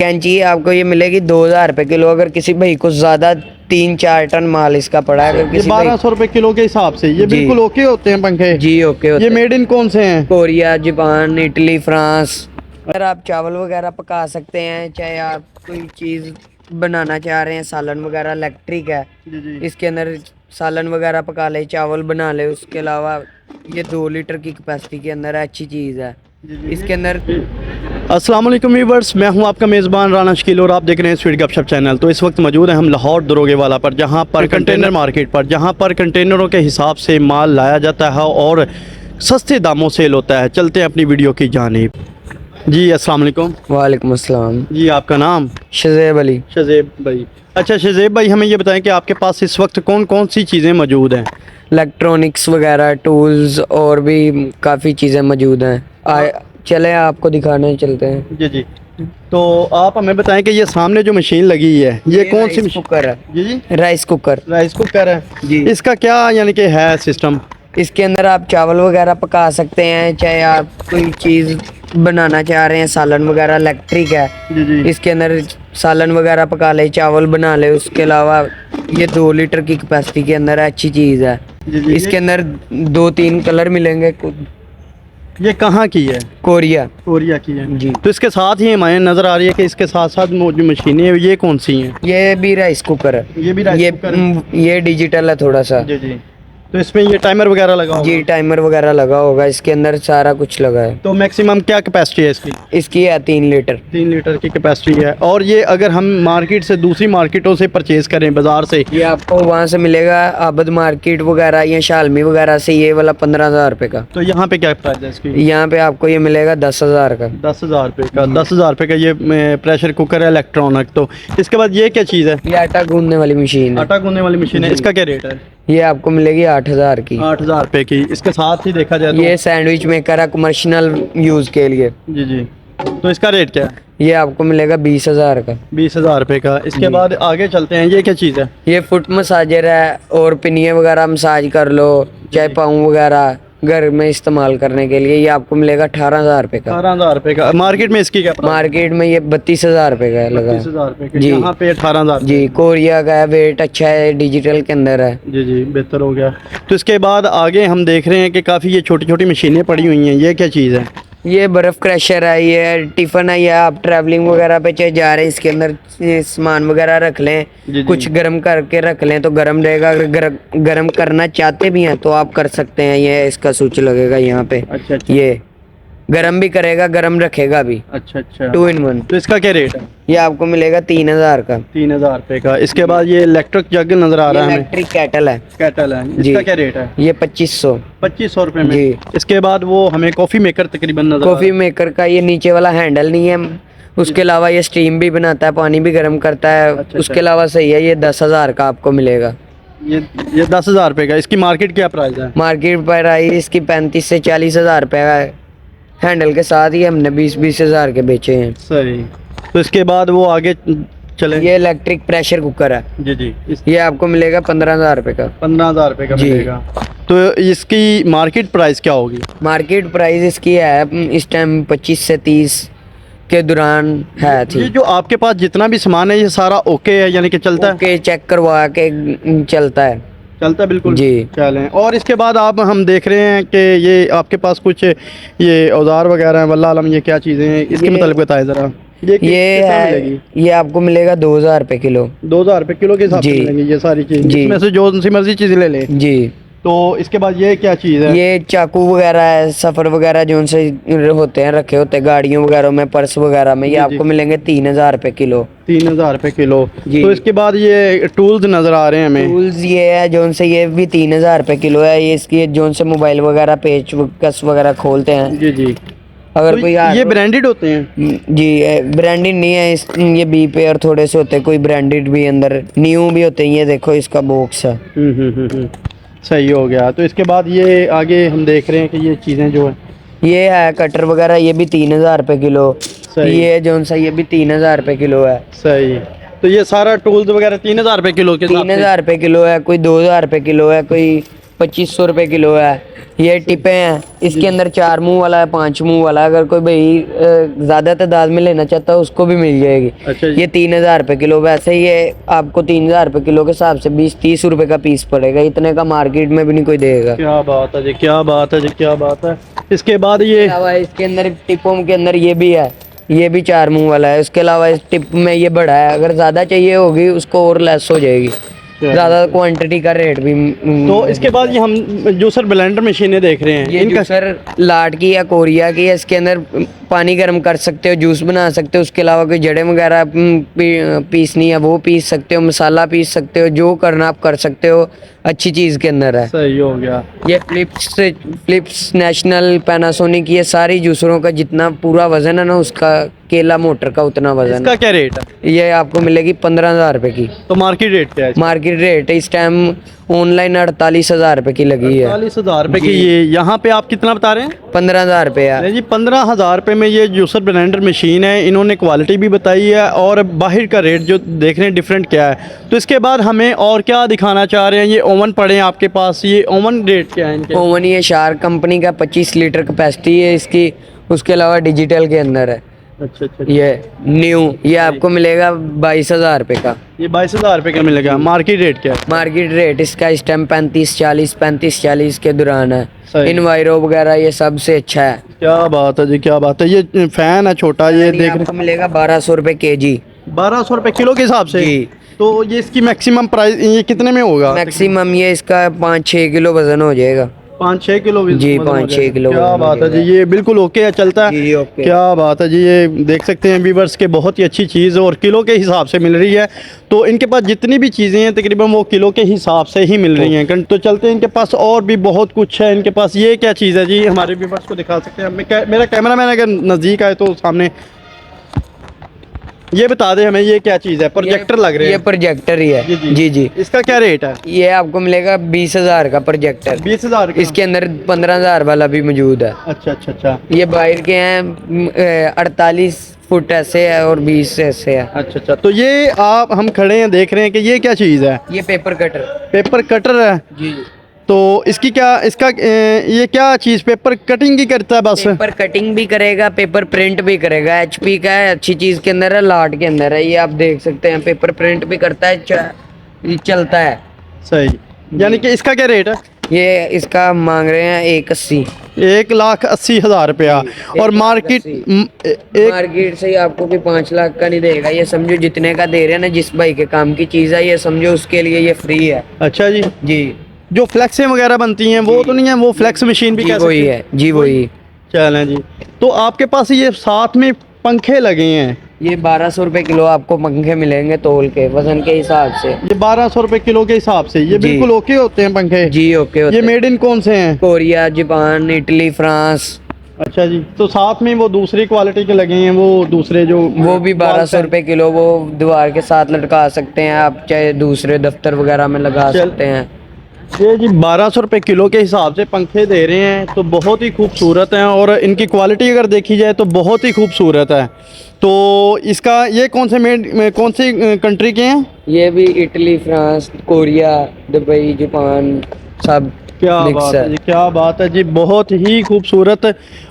कैंची आपको ये मिलेगी 2,000 रुपये किलो। अगर किसी भाई को ज़्यादा 3-4 टन माल इसका पड़ा है, अगर ये किसी 1200 रुपए किलो के हिसाब से ये जी। बिल्कुल ओके होते हैं पंखे? जी ओके होते ये हैं। मेड इन कौन से हैं? Korea, Japan, Italy, France. अगर आप चावल वगैरह पका सकते हैं, चाहे आप कोई चीज़ बनाना चाह रहे हैं, सालन वगैरह, इलेक्ट्रिक है। जी जी। इसके अंदर सालन वगैरह पका ले, चावल बना ले। उसके अलावा ये 2 लीटर की कैपेसिटी के अंदर है, अच्छी चीज़ है। इसके अंदर अस्सलाम वालेकुम व्यूअर्स, मैं हूं आपका मेज़बान राना शकील और आप देख रहे हैं स्वीट गपशप चैनल। तो इस वक्त मौजूद हैं हम लाहौर दरोगे वाला पर, जहां पर कंटेनर मार्केट पर, जहां पर कंटेनरों के हिसाब से माल लाया जाता है और सस्ते दामों सेल होता है। चलते हैं अपनी वीडियो की जानिब। जी अस्सलाम वालेकुम। वालेकुम अस्सलाम। जी आपका नाम? शज़ेब अली। शज़ेब भाई। अच्छा शज़ेब भाई, हमें ये बताएं कि आपके पास इस वक्त कौन कौन सी चीज़ें मौजूद हैं? इलेक्ट्रॉनिक्स वगैरह, टूल्स और भी काफ़ी चीज़ें मौजूद हैं। चले आपको दिखाने चलते हैं। जी जी। तो आप हमें बताएं कि ये सामने जो मशीन लगी है ये कौन सी मशीन? कुकर है। जी जी, राइस कुकर। राइस कुकर है जी। इसका क्या यानी कि है सिस्टम? इसके अंदर आप चावल वगैरह पका सकते हैं, चाहे आप कोई चीज़ बनाना चाह रहे हैं, सालन वगैरह, इलेक्ट्रिक है। जी जी। इसके अंदर सालन वगैरह पका ले, चावल बना ले। उसके अलावा ये 2 लीटर की कैपेसिटी के अंदर है, अच्छी चीज़ है। जी जी। इसके अंदर 2-3 कलर मिलेंगे। ये कहाँ की है? कोरिया। कोरिया की है जी। तो इसके साथ ही हमें नज़र आ रही है कि इसके साथ साथ जो मशीनें हैं ये कौन सी हैं? ये भी राइस कुकर है। ये भी राइस कुकर है? ये डिजिटल है थोड़ा सा। जी जी। तो इसमें ये टाइमर वगैरह लगा होगा? जी टाइमर वगैरह लगा होगा, इसके अंदर सारा कुछ लगा है। तो मैक्सिमम क्या कैपेसिटी है इसकी? इसकी है 3 लीटर। 3 लीटर की कैपेसिटी है। और ये अगर हम मार्केट से, दूसरी मार्केटों से परचेज करें, बाजार से, ये आपको वहाँ से मिलेगा आबद मार्केट वगैरह या शालमी वगैरह से, ये वाला 15,000 रुपये का। तो यहाँ पे क्या प्राइस है इसकी? यहाँ पे आपको ये मिलेगा 10,000 का। 10,000 रुपये का। 10,000 रुपये का ये प्रेशर कुकर है इलेक्ट्रॉनिक। तो इसके बाद ये क्या चीज़ है? ये आटा गूंदने वाली मशीन है। आटा गूंदने वाली मशीन है। इसका क्या रेट है? ये आपको मिलेगी 8,000 की। 8,000 रुपये की। इसके साथ ही देखा जाए तो ये सैंडविच मेकर है कमर्शियल यूज़ के लिए। जी जी। तो इसका रेट क्या है? ये आपको मिलेगा 20,000 का। 20,000 रुपये का। इसके बाद आगे चलते हैं, ये क्या चीज़ है? ये फुट मसाजर है और पिनिये वगैरह मसाज कर लो, चाहे पाँव वगैरह घर में इस्तेमाल करने के लिए। ये आपको मिलेगा 18,000 रुपये का। 18,000 रुपये का। मार्केट में इसकी क्या? मार्केट में ये 32,000 रुपये का लगा है। 30,000 रुपये का। जी। यहाँ पे 18,000। जी कोरिया का है, वेट अच्छा है, डिजिटल के अंदर है। जी जी, बेहतर हो गया। तो इसके बाद आगे हम देख रहे हैं कि काफ़ी ये छोटी छोटी मशीनें पड़ी हुई हैं। ये क्या चीज़ है? ये बर्फ़ क्रशर है, ये टिफ़न है। ये आप ट्रैवलिंग वगैरह पे चाहे जा रहे हैं, इसके अंदर ये सामान वगैरह रख लें, जी। कुछ गर्म करके रख लें तो गर्म रहेगा। अगर गर्म करना चाहते भी हैं तो आप कर सकते हैं। ये इसका स्विच लगेगा यहाँ पे। अच्छा अच्छा। ये गर्म भी करेगा, गर्म रखेगा भी। अच्छा अच्छा। 2 in 1। तो इसका क्या रेट है? ये आपको मिलेगा 3,000 का। 3,000 रुपये का। इसके बाद ये इलेक्ट्रिक जग नज़र आ रहा है हमें। इलेक्ट्रिक केटल है। कैटल है। जी। इसका क्या रेट है? ये 2500। 2500 रुपये में। जी। इसके बाद वो हमें कॉफ़ी मेकर तकरीबन नज़र कॉफ़ी मेकर का ये नीचे वाला हैंडल नहीं है। उसके अलावा ये स्टीम भी बनाता है, पानी भी गर्म करता है। अच्छा। उसके अलावा सही है। ये 10,000 का आपको मिलेगा। ये 10,000 रुपये का। इसकी मार्केट क्या प्राइस है? मार्केट पर आई इसकी 35 से 40,000 रुपये का है। हैंडल के साथ ही हमने 20-20,000 के बेचे हैं। सही। तो इसके बाद वो आगे चले। ये इलेक्ट्रिक प्रेशर कुकर है। जी जी। ये आपको मिलेगा 15,000 रुपये का। 15,000 रुपये का जी। मिलेगा। तो इसकी मार्केट प्राइस क्या होगी? मार्केट प्राइस इसकी है इस टाइम 25 से 30 के दौरान है ये थी। जो आपके पास जितना भी सामान है ये सारा ओके है, यानी कि चलता है? ओके, चेक करवा के चलता है। चलता है बिल्कुल। जी। चलें। और इसके बाद आप हम देख रहे हैं कि ये आपके पास कुछ ये औजार वगैरह हैं। वल्लाह आलम ये क्या चीज़ें हैं, इसके मतलब बताएं ज़रा। ये कितना है मिलेगी? ये आपको मिलेगा 2,000 रुपये किलो। 2,000 रुपये किलो के हिसाब से जी। मिलेंगी ये सारी चीज़ें, जी। इसमें से जो सी मर्जी चीज़ ले लें। जी। तो इसके बाद ये क्या चीज़ है? ये चाकू वगैरह है, सफ़र वगैरह जो उनसे होते हैं, रखे होते हैं गाड़ियों वगैरह में, पर्स वगैरह में। ये जी, आपको मिलेंगे 3,000 रुपये किलो। 3,000 रुपये किलो। जी। तो इसके बाद ये टूल्स नज़र आ रहे हैं हमें। टूल्स ये है जो उनसे, ये भी 3,000 रुपये किलो है। ये इसकी जो उनसे मोबाइल वगैरह पेच कस वगैरह खोलते हैं। जी जी। अगर तो कोई ये ब्रांडेड होते हैं? जी ब्रांडेड नहीं है ये बी पे और थोड़े से होते हैं, कोई ब्रांडेड भी अंदर न्यू भी होते हैं। ये देखो इसका बॉक्स है। सही हो गया। तो इसके बाद ये आगे हम देख रहे हैं कि ये चीज़ें जो है, ये है कटर वगैरह, ये भी 3,000 रुपये किलो। सही। ये जो सा ये भी 3,000 रुपये किलो है। सही। तो ये सारा टूल्स वगैरह 3,000 रुपये किलो के हिसाब से? 3,000 रुपये किलो है, कोई 2,000 रुपये किलो है, कोई 2500 रुपये किलो है। ये टिपे हैं, इसके अंदर 4 मुंह वाला है, 5 मुंह वाला है। अगर कोई भाई ज़्यादा तादाद में लेना चाहता है उसको भी मिल जाएगी। अच्छा जी। ये 3000 रुपये किलो। वैसे ये आपको 3000 रुपये किलो के हिसाब से 20-30 रुपये का पीस पड़ेगा। इतने का मार्केट में भी नहीं कोई देगा। क्या बात है जी, क्या बात है जी, क्या बात है। इसके बाद ये अलावा इसके अंदर टिपों के अंदर ये भी है, ये भी 4 मुंह वाला है। उसके अलावा इस टिप में ये बड़ा है, अगर ज़्यादा चाहिए होगी उसको और लेस हो जाएगी। ज़्यादा क्वांटिटी का रेट भी तो इसके बाद ये हम जूसर ब्लेंडर मशीनें देख रहे हैं, ये इनका जूसर लाट की या कोरिया की है। इसके अंदर पानी गर्म कर सकते हो, जूस बना सकते हो। उसके अलावा कोई जड़ें वगैरह पीसनी है वो पीस सकते हो, मसाला पीस सकते हो, जो करना आप कर सकते हो। अच्छी चीज़ के अंदर है। सही हो गया। ये फिलिप्स नेशनल पैनासोनिक, ये सारी जूसरों का जितना पूरा वजन है ना उसका केला मोटर का उतना वजन इसका क्या रेट है? है। ये आपको मिलेगी 15,000 रुपये की। तो मार्केट रेट क्या है? मार्केट रेट इस टाइम ऑनलाइन 48,000 रुपये की लगी है। 40,000 रुपये की। ये यहाँ पे आप कितना बता रहे हैं? 15,000 रुपये है। नहीं जी, 15,000 रुपये में ये जूसर ब्लेंडर मशीन है। इन्होंने क्वालिटी भी बताई है और बाहर का रेट जो देख रहे हैं डिफरेंट क्या है। तो इसके बाद हमें और क्या दिखाना चाह रहे हैं? ये ओवन पड़े हैं आपके पास, ये ओवन रेट क्या है इनके? ओवन ये शार्क कंपनी का 25 लीटर कैपेसिटी है इसकी। उसके अलावा डिजिटल के अंदर है। अच्छा अच्छा। ये न्यू, ये आपको मिलेगा 22,000 रुपये का। ये 22,000 रुपये का मिलेगा। मार्केट रेट क्या है? मार्केट रेट इसका इस टाइम 35-40 के दौरान है। सही। इनवायरो वगैरह ये सबसे अच्छा है। क्या बात है जी, क्या बात है। ये फैन है छोटा, ये देख रहे आपको मिलेगा 1200 रुपये kg। 1200 रुपये किलो के हिसाब से। जी। तो ये इसकी मैक्सिमम प्राइस ये कितने में होगा? मैक्सिमम ये इसका 5-6 किलो वजन हो जाएगा। 5-6 किलो भी जी, वजन हो 5-6 जाएगा। किलो क्या वजन बात हो है जी, जाएगा। ये बिल्कुल ओके है, चलता है। जी, ओके। क्या बात है जी, ये देख सकते हैं व्यूअर्स के बहुत ही अच्छी चीज़ और किलो के हिसाब से मिल रही है। तो इनके पास जितनी भी चीज़ें हैं तकरीबन वो किलो के हिसाब से ही मिल रही हैं। तो चलते हैं, इनके पास और भी बहुत कुछ है। इनके पास ये क्या चीज़ है जी, हमारे व्यूअर्स को दिखा सकते हैं? मेरा कैमरा मैन अगर नज़दीक आए तो सामने ये बता दें हमें, ये क्या चीज़ है? प्रोजेक्टर लग रहे ये हैं। प्रोजेक्टर ही है। जी जी जी। इसका क्या रेट है? ये आपको मिलेगा 20,000 का प्रोजेक्टर। 20,000 का। इसके अंदर 15,000 वाला भी मौजूद है। अच्छा अच्छा अच्छा। ये बाहर के हैं 48 फुट ऐसे है और 20 ऐसे है। अच्छा अच्छा। तो ये आप हम खड़े हैं देख रहे हैं कि ये क्या चीज़ है? ये पेपर कटर। पेपर कटर है। जी। तो इसकी क्या इसका ये क्या चीज़ पेपर कटिंग की करता है बस? पेपर कटिंग भी करेगा, पेपर प्रिंट भी करेगा। HP का है, अच्छी चीज़ के अंदर है, लाट के अंदर है। ये आप देख सकते हैं, पेपर प्रिंट भी करता है, ये चलता है। सही। यानी कि इसका क्या रेट है? ये इसका मांग रहे हैं 180। 1,80,000 रुपया। और मार्केट मार्केट से ही आपको भी 5 लाख का नहीं देगा। ये समझो जितने का दे रहे हैं ना, जिस भाई के काम की चीज़ है, ये समझो उसके लिए ये फ्री है। अच्छा जी। जी। जो फ्लेक्सें वगैरह बनती हैं वो तो नहीं है? वो फ्लेक्स मशीन भी जी कह वही सकते हैं? है। जी वही। चलें जी। तो आपके पास ये साथ में पंखे लगे हैं। ये 1200 रुपये किलो आपको पंखे मिलेंगे तोल के वजन के हिसाब से। ये 1200 रुपये किलो के हिसाब से ये जी। बिल्कुल ओके होते हैं पंखे? जी ओके होते ये हैं। मेड इन कौन से हैं? Korea, Japan, Italy, France. अच्छा जी। तो साथ में वो दूसरी क्वालिटी के लगे हैं, वो दूसरे जो वो भी 1200 रुपये किलो, वो दीवार के साथ लटका सकते हैं आप, चाहे दूसरे दफ्तर वगैरह में लगा चल। सकते हैं। ये जी 1200 रुपये किलो के हिसाब से पंखे दे रहे हैं। तो बहुत ही खूबसूरत हैं और इनकी क्वालिटी अगर देखी जाए तो बहुत ही खूबसूरत है। तो इसका ये कौन सी कंट्री के हैं? ये भी Italy, France, Korea, Dubai, Japan सब क्या मिक्स बात है। है जी, क्या बात है जी, बहुत ही खूबसूरत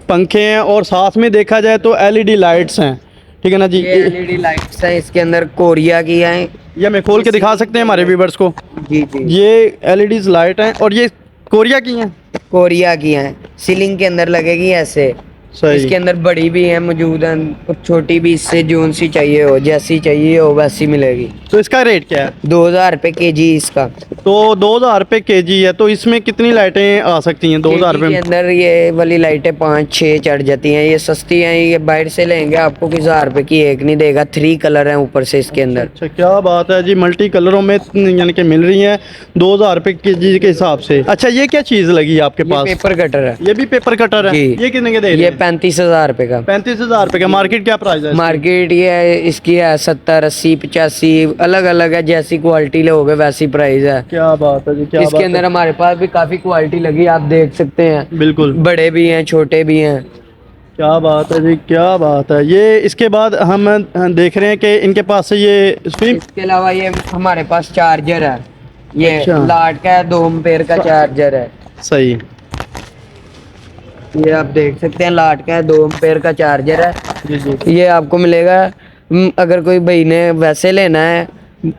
पंखे हैं। और साथ में देखा जाए तो LED लाइट्स हैं, ठीक है ना जी। ये LED लाइट्स हैं, इसके अंदर कोरिया की हैं। ये हमें खोल के दिखा सकते हैं हमारे व्यूवर्स को? जी जी। ये LEDs लाइट हैं और ये कोरिया की हैं। कोरिया की हैं, सीलिंग के अंदर लगेगी ऐसे। सही। इसके अंदर बड़ी भी है मौजूद है और छोटी भी, इससे जोन सी चाहिए हो, जैसी चाहिए हो वैसी मिलेगी। तो इसका रेट क्या है? 2,000 रुपये kg इसका। तो 2,000 रुपये kg है। तो इसमें कितनी लाइटें आ सकती हैं 2,000 kg रुपये के में? अंदर ये वाली लाइटें 5-6 चढ़ जाती हैं। ये सस्ती हैं, ये बाहर से लेंगे आपको कि 1,000 रुपये की एक नहीं देगा। 3 कलर हैं ऊपर से इसके अंदर। अच्छा, क्या बात है जी, मल्टी कलरों में यानी कि मिल रही हैं 2,000 रुपये kg के हिसाब से। अच्छा, ये क्या चीज़ लगी है आपके ये पास? पेपर कटर है। ये भी पेपर कटर है। जी। ये कितने के दे रहे ये हैं? 35,000 रुपये का। 35,000 रुपये का। मार्केट क्या प्राइस है? मार्केट ये इसकी है 70, 80, 85 अलग अलग है। जैसी क्वालिटी लोगे वैसी प्राइस है। क्या बात है जी, क्या इसके बात अंदर हमारे पास भी काफी क्वालिटी लगी, आप देख सकते हैं। है। बिल्कुल। बड़े भी हैं, छोटे भी हैं। क्या बात है जी, क्या बात है। ये इसके बाद हम देख रहे हैं कि इनके पास से ये स्विंग। इसके अलावा ये हमारे पास चार्जर है। ये अच्छा। लाट का है, 2 एम्पेयर का चार्जर है। सही। ये आप देख सकते हैं, लाट का है, 2 एम्पेयर का चार्जर है। जी जी। ये आपको मिलेगा अगर कोई भाई ने वैसे लेना है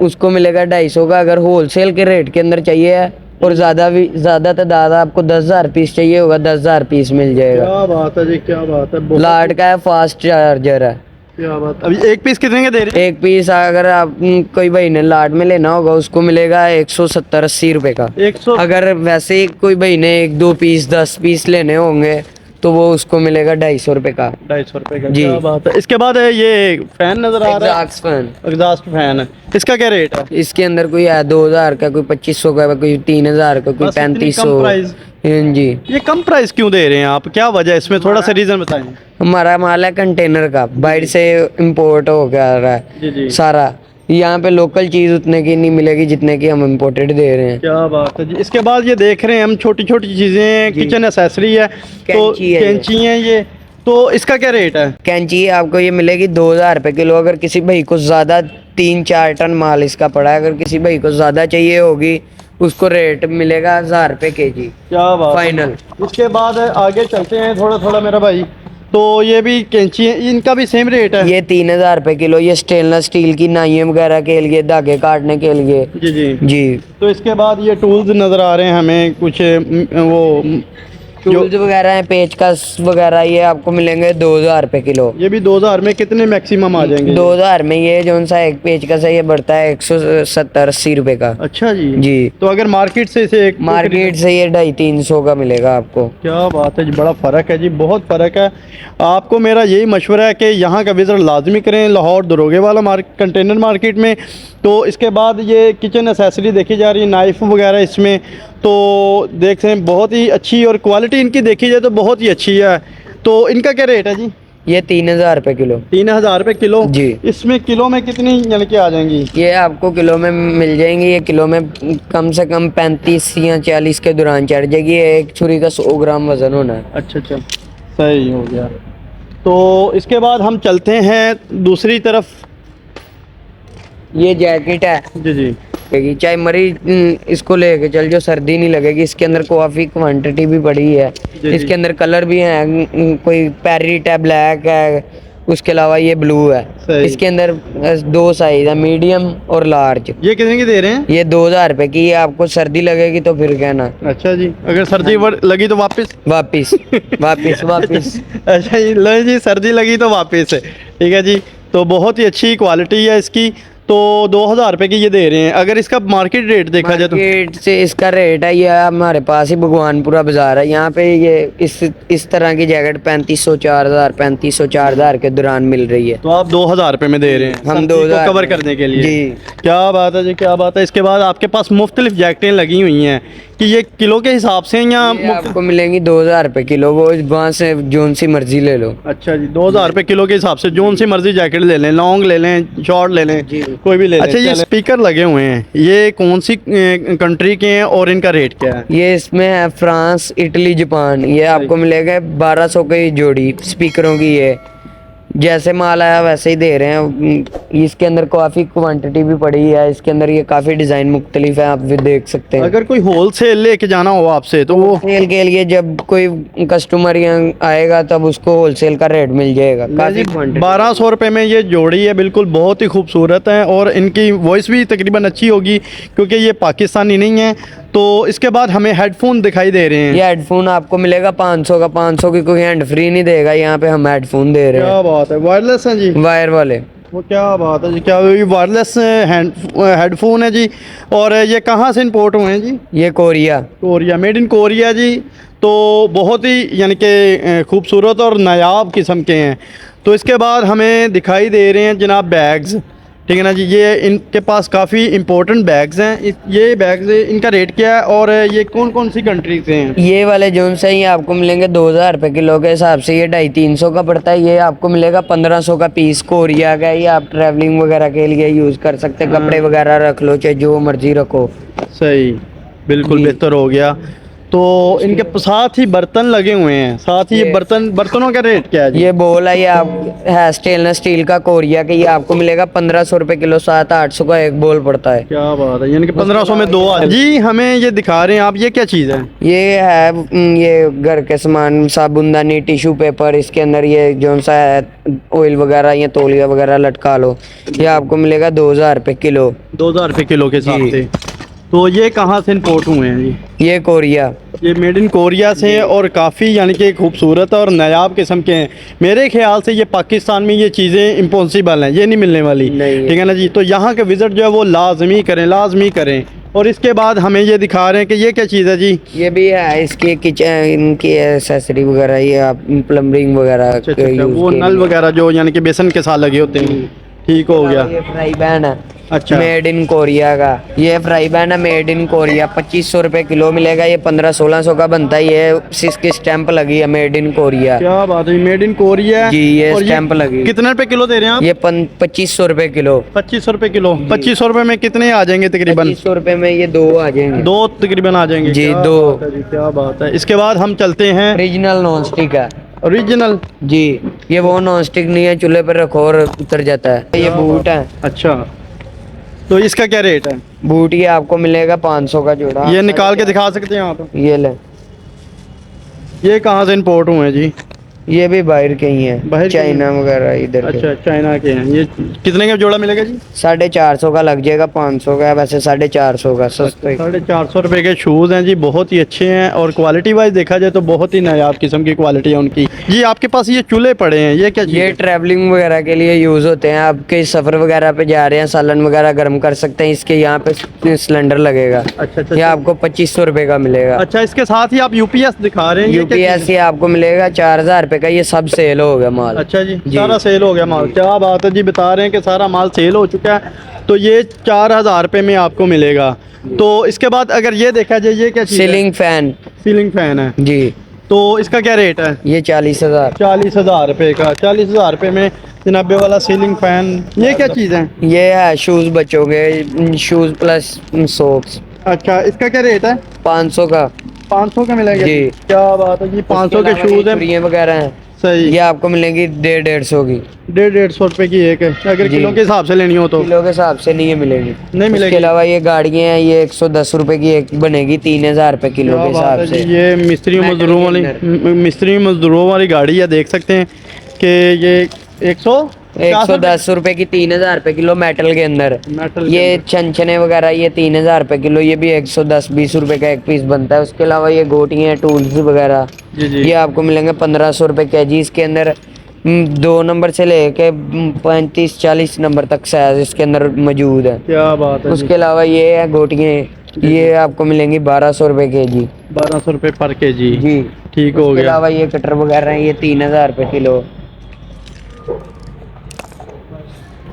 उसको मिलेगा 250 का। अगर होलसेल के रेट के अंदर चाहिए है और ज़्यादा तादाद आपको 10,000 पीस चाहिए होगा, 10,000 पीस मिल जाएगा। क्या बात है जी, क्या बात है, बहुत लाट का है, फास्ट चार्जर है। क्या बात। अभी एक पीस कितने के दे रहे हैं? एक पीस अगर आप कोई भाई ने लाट में लेना होगा उसको मिलेगा 170-80 रुपए का। 100। अगर वैसे ही कोई भाई ने 1-2 पीस 10 पीस लेने होंगे तो वो उसको मिलेगा 250 रुपए का। 250 रुपए का। जी। क्या बात है। इसके बाद है ये फैन नजर आ रहा है, एग्जॉस्ट फैन। एग्जॉस्ट फैन है, इसका क्या रेट है? इसके अंदर कोई है 2,000 का, कोई 2,500 का, कोई 3,000 का, कोई बस इतनी 3,500। कम प्राइस? जी। ये कम प्राइस क्यों दे रहे हैं आप, क्या वजह है इसमें, थोड़ा सा रीजन बताएं। हमारा माल है कंटेनर का, बाहर से इंपोर्ट हो के आ रहा जी है जी। सारा। यहाँ पे लोकल चीज उतने की नहीं मिलेगी जितने की हम इम्पोर्टेड दे रहे हैं। क्या बात है जी। इसके बाद ये देख रहे हैं हम छोटी छोटी चीजें, जी। किचन एसेसरी है, तो कैंची है ये। कैंची है ये, तो इसका क्या रेट है? कैंची आपको ये मिलेगी 2,000 रुपए किलो। अगर किसी भाई को ज्यादा 3-4 टन माल इसका पड़ा है, अगर किसी भाई को ज्यादा चाहिए होगी उसको रेट मिलेगा 1,000 रुपए केजी क्या बात है। फाइनल। इसके बाद आगे चलते हैं थोड़ा थोड़ा मेरा भाई, तो ये भी कैंची है, इनका भी सेम रेट है? ये 3,000 रुपए किलो। ये स्टेनलेस स्टील की नाइयाँ वगैरह के लिए, धागे काटने के लिए। जी जी। जी। तो इसके बाद ये टूल्स नज़र आ रहे हैं हमें कुछ वो जो टूल्स वगैरह हैं, पेचकस वगैरह, ये आपको मिलेंगे 2,000 रुपए किलो। ये भी 2000 में कितने मैक्सिमम आ जाएंगे? 2,000 में ये जो सा एक पेचकस है ये बढ़ता है 170-80 रुपए का। अच्छा जी। जी। तो अगर मार्केट से इसे एक मार्केट से ये 250-300 का मिलेगा आपको। क्या बात है जी, बड़ा फ़र्क है जी, बहुत फ़र्क है। आपको मेरा यही मशवरा है कि यहाँ का विज़िट लाजमी करें लाहौर दरोगे वाला कंटेनर मार्केट में। तो इसके बाद ये किचन एसेसरी देखी जा रही है, नाइफ़ वगैरह इसमें, तो देख रहे हैं बहुत ही अच्छी, और क्वालिटी इनकी देखी जाए तो बहुत ही अच्छी है। तो इनका क्या रेट है जी? ये 3,000 रुपए किलो। 3,000 रुपये किलो? जी। इसमें किलो में कितनी यानी कि आ जाएंगी? ये आपको किलो में मिल जाएंगी। ये किलो में कम से कम 35 या 40 के दौरान चढ़ जाएगी। ये एक छुरी का 100 ग्राम वजन होना है। अच्छा अच्छा, सही हो गया। तो इसके बाद हम चलते हैं दूसरी तरफ। ये जैकेट है, जी जी। चाहे मरीज इसको लेके चल जो, सर्दी नहीं लगेगी। इसके अंदर काफ़ी क्वांटिटी भी बड़ी है। जी। इसके अंदर कलर भी हैं, कोई पैरेट है, ब्लैक है, उसके अलावा ये ब्लू है। सही। इसके अंदर 2 साइज है, मीडियम और लार्ज। ये कितने की दे रहे हैं? ये 2,000 रुपए की। ये आपको सर्दी लगेगी तो फिर कहना। अच्छा जी, अगर सर्दी लगी तो वापस? वापिस वापिस वापिस। अच्छा जी, लो जी, सर्दी लगी तो वापस है, ठीक है जी। तो बहुत ही अच्छी क्वालिटी है इसकी। तो 2,000 रुपये की ये दे रहे हैं। अगर इसका मार्केट रेट देखा जाए तो? मार्केट से इसका रेट है, ये हमारे पास ही भगवानपुरा बाजार है, यहाँ पे ये इस तरह की जैकेट 3,500 4,000 3,500 4,000 के दौरान मिल रही है। तो आप 2,000 रुपये में दे रहे हैं हम सर्दी 2,000 को कवर करने के लिए? जी। क्या बात है जी, क्या बात है। इसके बाद आपके पास मुख्तलिफ जैकेटें लगी हुई हैं कि ये किलो के हिसाब से हैं या ये आपको मिलेंगी 2,000 रुपए किलो। वो वहाँ से जोन सी मर्जी ले लो। अच्छा जी, 2,000 रुपये किलो के हिसाब से जोन सी मर्जी जैकेट ले लें, लॉन्ग ले लें, शॉर्ट ले लें, जी। कोई भी ले लें। अच्छा, ये चलें। स्पीकर लगे हुए हैं, ये कौन सी कंट्री के हैं और इनका रेट क्या है? ये इसमें है फ्रांस, इटली, जापान। ये आपको मिलेगा 1,200 की जोड़ी स्पीकरों की। ये जैसे माल आया वैसे ही दे रहे हैं। इसके अंदर काफ़ी क्वांटिटी भी पड़ी है। इसके अंदर ये काफ़ी डिज़ाइन मुख्तलिफ है, आप भी देख सकते हैं। अगर कोई होल सेल लेके जाना हो आपसे तो वो सेल के लिए जब कोई कस्टमर यहाँ आएगा तब उसको होलसेल का रेट मिल जाएगा। काफ़ी क्वांटिटी। 1,200 रुपये में ये जोड़ी है, बिल्कुल बहुत ही खूबसूरत है, और इनकी वॉइस भी तकरीबन अच्छी होगी क्योंकि ये पाकिस्तानी नहीं है। तो इसके बाद हमें हेडफोन दिखाई दे रहे हैं। ये हेडफोन आपको मिलेगा 500 का। 500 की कोई हैंड फ्री नहीं देगा, यहाँ पे हम हेडफोन दे रहे क्या बात है, वायरलेस हैं जी? हैं, वायर वाले। वो क्या बात है जी, क्या ये वायरलेस हेडफोन है जी? और ये कहाँ से इंपोर्ट हुए हैं जी? ये Korea. Korea, made in Korea जी। तो बहुत ही यानी कि खूबसूरत और नायाब किस्म के हैं। तो इसके बाद हमें दिखाई दे रहे हैं जनाब बैग्स, ठीक है ना जी। ये इनके पास काफ़ी इंपॉर्टेंट बैग्स हैं। ये बैग्स, इनका रेट क्या है और ये कौन कौन सी कंट्री से हैं? ये वाले जोन से ही आपको मिलेंगे 2,000 रुपए किलो के हिसाब से। ये 250-300 का पड़ता है। ये आपको मिलेगा 1,500 का पीस। कोरिया का। ये आप ट्रैवलिंग वगैरह के लिए यूज़ कर सकते हैं। कपड़े वगैरह रख लो, चाहे जो मर्जी रखो। सही, बिल्कुल जी। बेहतर हो गया। तो इनके साथ ही बर्तन लगे हुए हैं, साथ ही ये बर्तनों का रेट क्या है जी? ये बोल है, ये आप है स्टेनलेस स्टील का कोरिया का, ये आपको मिलेगा 1500 रुपये किलो, 700-800 का एक बोल पड़ता है। क्या बात है, यानी कि 1500 में दो आ जी। हमें ये दिखा रहे हैं आप, ये क्या चीज़ है? ये है ये घर के सामान, साबुनदानी, टिश्यू पेपर, इसके अंदर ये जो सा है ऑयल वगैरह, ये तौलिया वगैरह लटका लो, ये आपको मिलेगा 2000 रुपये किलो। 2000 रुपये किलो के हिसाब जी। से। तो ये कहाँ से इम्पोर्ट हुए हैं जी? ये कोरिया, ये मेड इन कोरिया से हैं और काफ़ी यानी कि खूबसूरत और नायाब किस्म के हैं। मेरे ख्याल से ये पाकिस्तान में ये चीज़ें इम्पॉसिबल हैं, ये नहीं मिलने वाली, नहीं। ठीक है ना जी। तो यहाँ के विज़िट जो है वो लाजमी करें, लाजमी करें। और इसके बाद हमें ये दिखा रहे हैं कि ये क्या चीज़ है जी? ये भी है इसकी किचन, इनकी एसेसरी वगैरह, ये आप प्लम्बिंग वगैरह अच्छा, के यूज़ वो के नल लिए। वगैरह जो यानी कि बेसन के साथ लगे होते हैं, ठीक हो गया। ये फ्राई पैन है, अच्छा। मेड इन कोरिया का। ये फ्राई पैन है मेड इन कोरिया, 2500 रुपये किलो मिलेगा। ये 1500-1600 का बनता है। ये इसकी स्टैंप लगी है मेड इन कोरिया। क्या बात है, मेड इन कोरिया जी, ये और स्टैंप लगी। कितने रुपए किलो दे रहे हैं आप? ये 2500 रुपये किलो। 2500 रुपए किलो। 2500 रुपए में कितने आ जाएंगे तकरीबन? 2500 रुपये में ये दो आ जाएंगे। दो तकरीबन आ जाएंगे जी, क्या दो। बात है जी, क्या बात है। इसके बाद हम चलते हैं ओरिजिनल नॉन स्टिक है ओरिजिनल। जी। ये वो नॉन स्टिक नहीं है, चूल्हे पर रखो और उतर जाता है। ये बूट है। अच्छा, तो इसका क्या रेट है? बूट ये आपको मिलेगा 500 का जोड़ा। ये निकाल के दिखा सकते हैं आप? ये ले, ये कहाँ से इंपोर्ट हुए हैं जी? ये भी बाहर के ही बाहर है, के चाइना वगैरह इधर के। अच्छा, चाइना के हैं। ये कितने का जोड़ा मिलेगा जी? 450 का लग जाएगा, 500 का है वैसे, 450 का सस्ते। 450 रुपए के शूज़ हैं जी, बहुत ही अच्छे हैं और क्वालिटी वाइज देखा जाए तो बहुत ही नायाब किस्म की क्वालिटी है उनकी। जी, आपके पास ये चूल्हे पड़े हैं, ये क्या चीज़ ये है? ट्रैवलिंग वगैरह के लिए यूज़ होते हैं। आप कहीं सफ़र वगैरह पे जा रहे हैं, सालन वगैरह गर्म कर सकते हैं। इसके यहाँ पे सिलेंडर लगेगा। अच्छा, ये आपको 2500 रुपये का मिलेगा। अच्छा, इसके साथ ही आप यूपीएस दिखा रहे हैं, ये क्या चीज़ यूपीएस ये आपको मिलेगा 4000 रुपये का। ये सब सेल हो गया माल। अच्छा जी, जी। सारा सेल हो गया माल। क्या बात है जी, बता रहे हैं कि सारा माल सेल हो चुका है। तो ये 4000 रुपये में आपको मिलेगा। तो इसके बाद अगर ये देखा जाए, ये क्या चीज़ है? Ceiling fan. सीलिंग फैन है। जी, तो इसका क्या रेट है? ये 40,000। 40,000 रुपये का। 40,000 रुपये में जनाबे वाला सीलिंग फैन। ये क्या चीज़ है? ये है शूज़ बच्चों के, शूज़ प्लस सॉक्स। अच्छा, इसका क्या रेट है? 500 का। 500 का मिलेगा जी। क्या बात है जी, 500 के शूज़ हैं। चूड़ियाँ वगैरह हैं, सही। ये आपको मिलेंगी 150 की। 150 रुपये की एक है, अगर जी। किलो के हिसाब से लेनी हो तो किलो के हिसाब से नहीं मिलेगी। नहीं मिलेगी। इसके अलावा ये गाड़ियाँ हैं, ये 110 रुपये की एक बनेगी, 3000 रुपये किलो क्या के बात हिसाब है से। जी, ये मिस्त्री मेटल मजदूरों के वाली अंदर। मिस्त्री मजदूरों वाली गाड़ी है। देख सकते हैं कि ये 110 रुपये की 3000 रुपये किलो मेटल के अंदर। मेटल के ये छनछने वगैरह ये 3000 रुपये किलो, ये भी 110-20 रुपये का एक पीस बनता है। उसके अलावा ये गोटियाँ, टूल्स वगैरह, जी जी। ये आपको मिलेंगे 1500 रुपये केजी। इसके अंदर 2 नंबर से लेके 35-40 नंबर तक साइज इसके अंदर मौजूद है। क्या बात है जी। उसके अलावा ये है गोटियाँ, ये आपको मिलेंगी 1200 रुपये केजी। 1200 रुपये पर केजी। जी, ठीक हो उसके गया। अलावा ये कटर वगैरह हैं, ये 3000 रुपये किलो।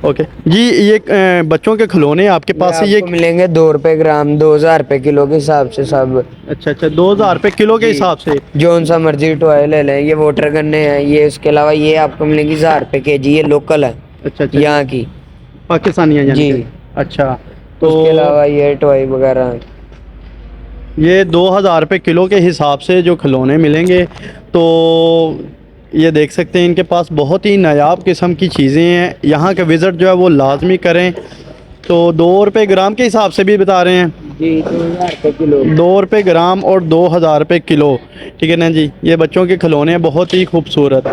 ओके जी, ये बच्चों के खिलौने आपके पास है? ये आपको मिलेंगे 2 रुपये ग्राम, 2000 रुपये किलो के हिसाब से सब। अच्छा अच्छा, 2000 रुपये किलो के जी। हिसाब से। जौन सा मर्जी टॉय ले लें। ये वाटर गन्ने हैं ये। उसके अलावा ये आपको मिलेंगी 1000 रुपये केजी, ये लोकल है अच्छा अच्छा, यहाँ की। पाकिस्तानी है यानी जी। कि। अच्छा, तो तो उसके अलावा ये टॉय वगैरह हैं। ये 2000 रुपये किलो के हिसाब से जो खिलौने मिलेंगे, तो ये देख सकते हैं इनके पास बहुत ही नायाब किस्म की चीज़ें हैं। यहाँ के विज़िट जो है वो लाजमी करें। तो 2 रुपये ग्राम के हिसाब से भी बता रहे हैं जी, 2000 रुपये किलो। 2 रुपये ग्राम और 2000 रुपये किलो, ठीक है ना जी। ये बच्चों के खिलौने हैं, बहुत ही खूबसूरत।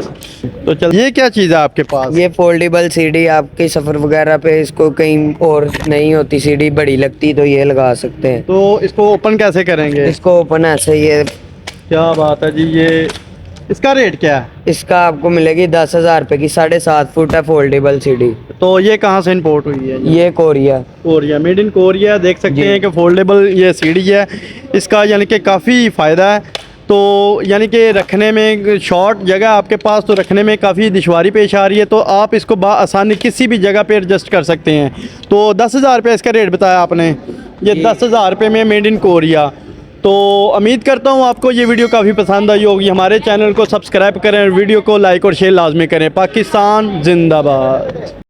तो चल, ये क्या चीज़ है आपके पास? ये फोल्डेबल सीढ़ी, आपके सफ़र वगैरह पे इसको कहीं और नहीं होती सीढ़ी, बड़ी लगती तो ये लगा सकते हैं। तो इसको ओपन कैसे करेंगे? इसको ओपन ऐसे ये, क्या बात है जी, ये इसका रेट क्या है? इसका आपको मिलेगी 10,000 रुपये की। 7.5 फुट है फोल्डेबल सीढ़ी। तो ये कहाँ से इंपोर्ट हुई है? ये Korea. Korea, made in Korea. देख सकते जी। हैं कि फोल्डेबल ये सीढ़ी है, इसका यानी कि काफ़ी फ़ायदा है। तो यानी कि रखने में शॉर्ट जगह आपके पास, तो रखने में काफ़ी दुश्वारी पेश आ रही है, तो आप इसको आसानी किसी भी जगह पे एडजस्ट कर सकते हैं। तो 10,000 रुपये इसका रेट बताया आपने, ये 10,000 रुपये में मेड इन कोरिया। तो उम्मीद करता हूँ आपको ये वीडियो काफ़ी पसंद आई होगी। हमारे चैनल को सब्सक्राइब करें, वीडियो को लाइक और शेयर लाजमी करें। पाकिस्तान जिंदाबाद।